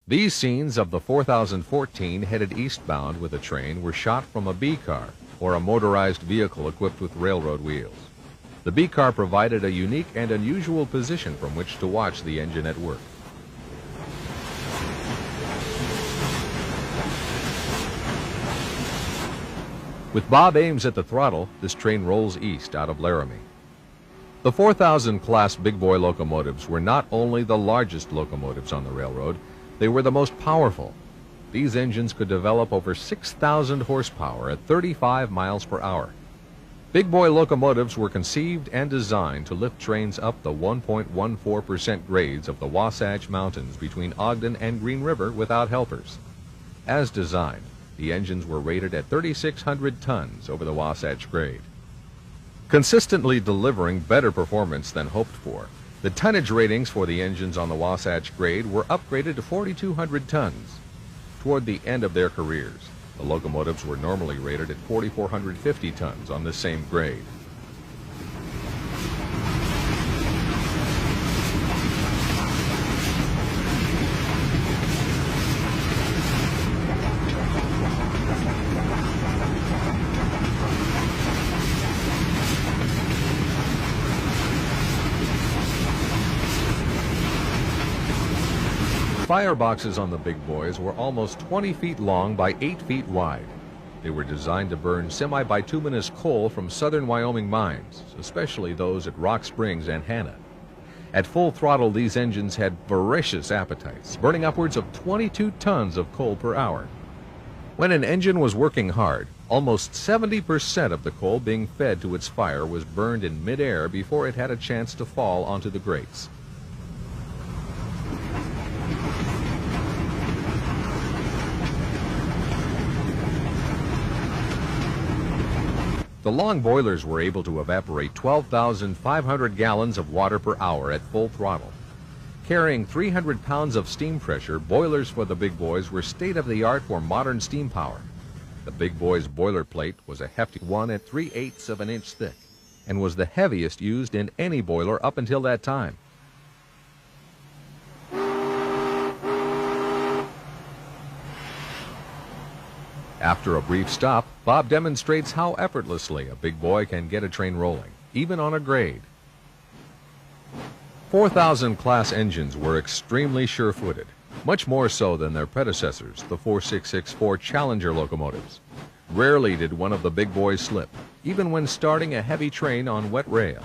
These scenes of the 4014 headed eastbound with a train were shot from a B car, or a motorized vehicle equipped with railroad wheels. The B car provided a unique and unusual position from which to watch the engine at work. With Bob Ames at the throttle, this train rolls east out of Laramie. The 4000 class big boy locomotives were not only the largest locomotives on the railroad, they were the most powerful. These engines could develop over 6,000 horsepower at 35 miles per hour. Big boy locomotives were conceived and designed to lift trains up the 1.14% grades of the Wasatch Mountains between Ogden and Green River without helpers. As designed, the engines were rated at 3,600 tons over the Wasatch grade. Consistently delivering better performance than hoped for, the tonnage ratings for the engines on the Wasatch grade were upgraded to 4,200 tons. Toward the end of their careers, the locomotives were normally rated at 4,450 tons on this same grade. Fireboxes on the big boys were almost 20 feet long by 8 feet wide. They were designed to burn semi-bituminous coal from southern Wyoming mines, especially those at Rock Springs and Hanna. At full throttle, these engines had voracious appetites, burning upwards of 22 tons of coal per hour. When an engine was working hard, almost 70% of the coal being fed to its fire was burned in midair before it had a chance to fall onto the grates. The long boilers were able to evaporate 12,500 gallons of water per hour at full throttle. Carrying 300 pounds of steam pressure, boilers for the big boys were state-of-the-art for modern steam power. The big boys' boiler plate was a hefty 1 3/8 of an inch thick and was the heaviest used in any boiler up until that time. After a brief stop, Bob demonstrates how effortlessly a big boy can get a train rolling, even on a grade. 4000 class engines were extremely sure-footed, much more so than their predecessors, the 4664 Challenger locomotives. Rarely did one of the big boys slip, even when starting a heavy train on wet rail.